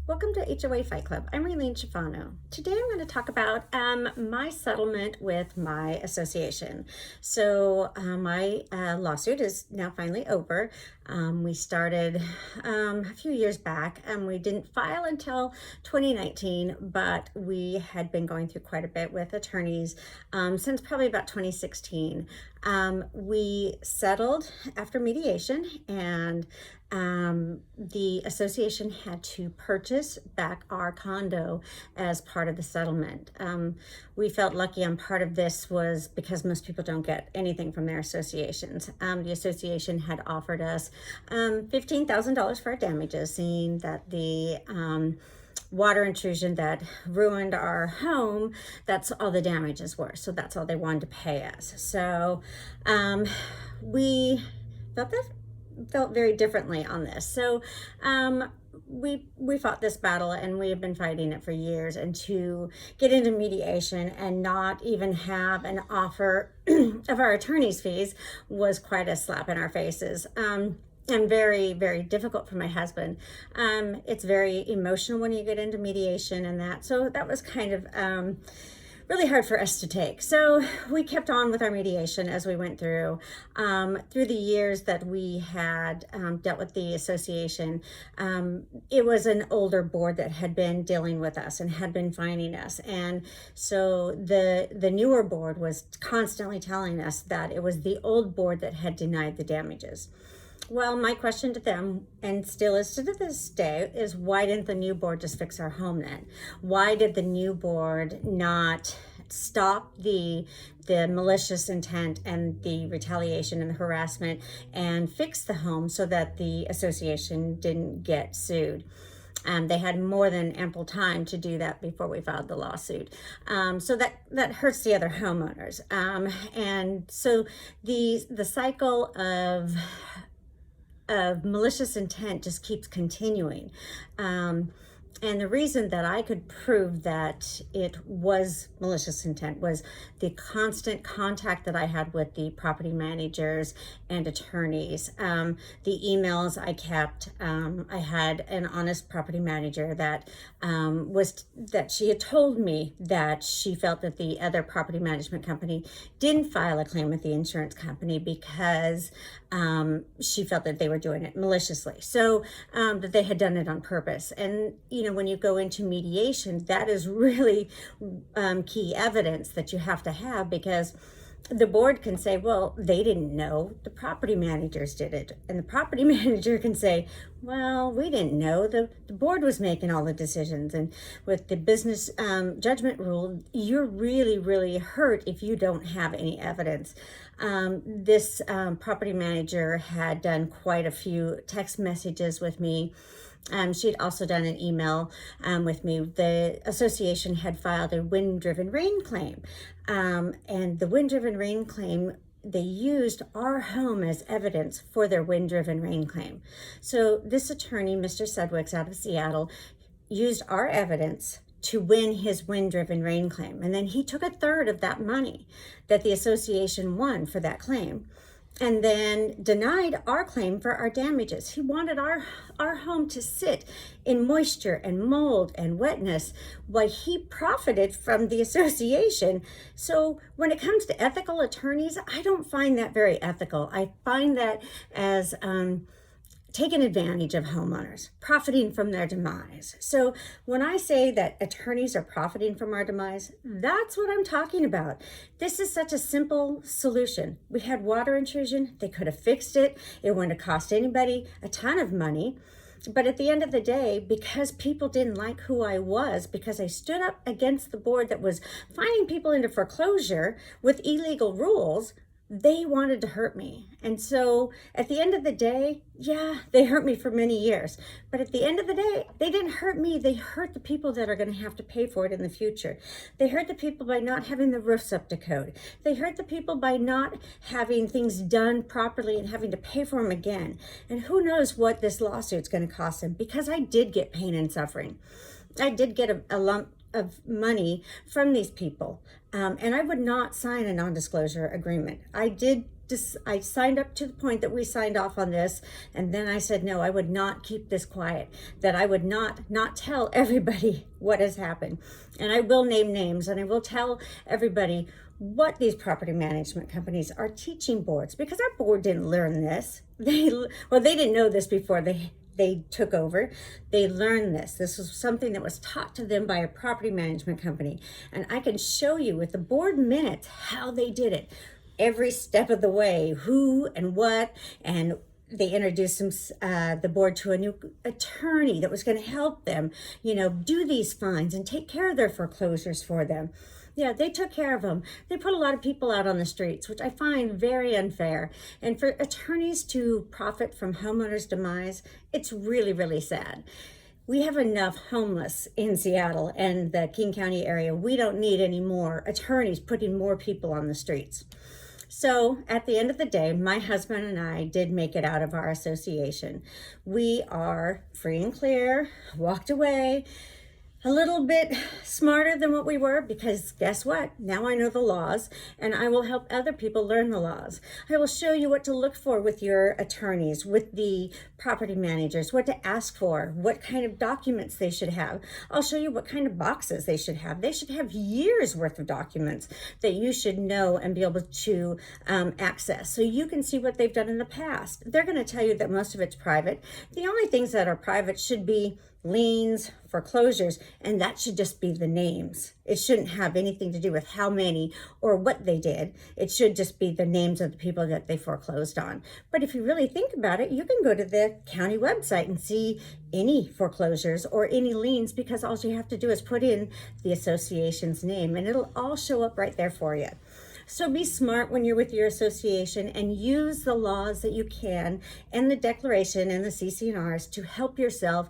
Welcome to HOA Fight Club. I'm Raylene Schifano. Today I'm going to talk about my settlement with my association. So my lawsuit is now finally over. We started a few years back. We didn't file until 2019, but we had been going through quite a bit with attorneys since probably about 2016. We settled after mediation, and the association had to purchase back our condo as part of the settlement. We felt lucky on part of this was because most people don't get anything from their associations. The association had offered us $15,000 for our damages, seeing that the water intrusion that ruined our home, that's all the damages were. So that's all they wanted to pay us. So we felt very differently on this. So we fought this battle, and we have been fighting it for years. And to get into mediation and not even have an offer of our attorney's fees was quite a slap in our faces. And very, very difficult for my husband. It's very emotional when you get into mediation and that. So that was kind of really hard for us to take. So we kept on with our mediation as we went through the years that we had dealt with the association. It was an older board that had been dealing with us and had been fining us. And so the newer board was constantly telling us that it was the old board that had denied the damages. Well, my question to them, and still is to this day, is why didn't the new board just fix our home then? Why did the new board not stop the malicious intent and the retaliation and the harassment and fix the home so that the association didn't get sued? They had more than ample time to do that before we filed the lawsuit. So that hurts the other homeowners. And so the cycle of malicious intent just keeps continuing. And the reason that I could prove that it was malicious intent was the constant contact that I had with the property managers and attorneys. The emails I kept, I had an honest property manager that she had told me that she felt that the other property management company didn't file a claim with the insurance company because she felt that they were doing it maliciously. So that they had done it on purpose. And when you go into mediation, that is really key evidence that you have to have, because the board can say, well, they didn't know, the property managers did it. And the property manager can say, well, we didn't know, the board was making all the decisions. And with the business judgment rule, you're really, really hurt if you don't have any evidence. This property manager had done quite a few text messages with me. She'd also done an email with me. The association had filed a wind-driven rain claim. And the wind-driven rain claim, they used our home as evidence for their wind-driven rain claim. So this attorney, Mr. Sedgwick's out of Seattle, used our evidence to win his wind-driven rain claim. And then he took a third of that money that the association won for that claim, and then denied our claim for our damages. He wanted our home to sit in moisture and mold and wetness while he profited from the association. So when it comes to ethical attorneys, I don't find that very ethical. I find that as taking advantage of homeowners, profiting from their demise. So when I say that attorneys are profiting from our demise, that's what I'm talking about. This is such a simple solution. We had water intrusion. They could have fixed it. It wouldn't have cost anybody a ton of money. But at the end of the day, because people didn't like who I was, because I stood up against the board that was fining people into foreclosure with illegal rules, they wanted to hurt me. And so at the end of the day, yeah, they hurt me for many years. But at the end of the day, they didn't hurt me. They hurt the people that are going to have to pay for it in the future. They hurt the people by not having the roofs up to code. They hurt the people by not having things done properly and having to pay for them again. And who knows what this lawsuit's going to cost them, because I did get pain and suffering. I did get a lump of money from these people. And I would not sign a non-disclosure agreement. I did I signed up to the point that we signed off on this, and then I said no, I would not keep this quiet, that I would not tell everybody what has happened. And I will name names, and I will tell everybody what these property management companies are teaching boards, because our board didn't learn this. They didn't know this before they took over. They learned this. This was something that was taught to them by a property management company. And I can show you with the board minutes how they did it. Every step of the way, who and what, and they introduced the board to a new attorney that was going to help them, do these fines and take care of their foreclosures for them. Yeah, they took care of them. They put a lot of people out on the streets, which I find very unfair. And for attorneys to profit from homeowners' demise, it's really, really sad. We have enough homeless in Seattle and the King County area. We don't need any more attorneys putting more people on the streets. So at the end of the day, my husband and I did make it out of our association. We are free and clear, walked away, a little bit smarter than what we were, because guess what? Now I know the laws, and I will help other people learn the laws. I will show you what to look for with your attorneys, with the property managers, what to ask for, what kind of documents they should have. I'll show you what kind of boxes they should have. They should have years worth of documents that you should know and be able to access, so you can see what they've done in the past. They're going to tell you that most of it's private. The only things that are private should be liens, foreclosures, and that should just be the names. It shouldn't have anything to do with how many or what they did. It should just be the names of the people that they foreclosed on. But if you really think about it, you can go to the county website and see any foreclosures or any liens, because all you have to do is put in the association's name and it'll all show up right there for you. So be smart when you're with your association and use the laws that you can and the declaration and the CC&Rs to help yourself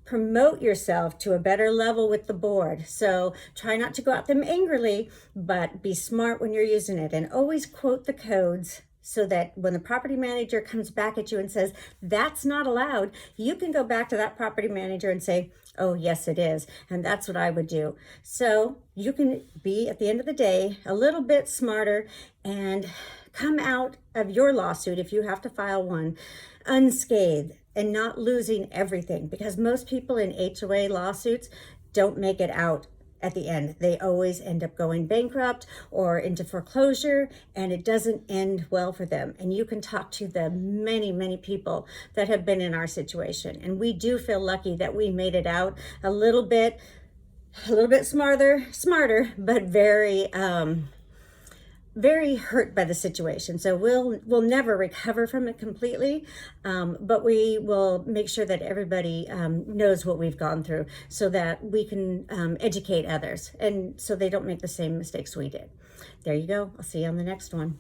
promote yourself to a better level with the board. So try not to go at them angrily, but be smart when you're using it, and always quote the codes, so that when the property manager comes back at you and says that's not allowed, you can go back to that property manager and say, oh yes it is, and that's what I would do. So you can be, at the end of the day, a little bit smarter and come out of your lawsuit, if you have to file one, unscathed and not losing everything, because most people in HOA lawsuits don't make it out at the end. They always end up going bankrupt or into foreclosure, and it doesn't end well for them. And you can talk to the many, many people that have been in our situation. And we do feel lucky that we made it out a little bit smarter, but very hurt by the situation. So we'll never recover from it completely, but we will make sure that everybody knows what we've gone through, so that we can educate others, and so they don't make the same mistakes we did. There you go. I'll see you on the next one.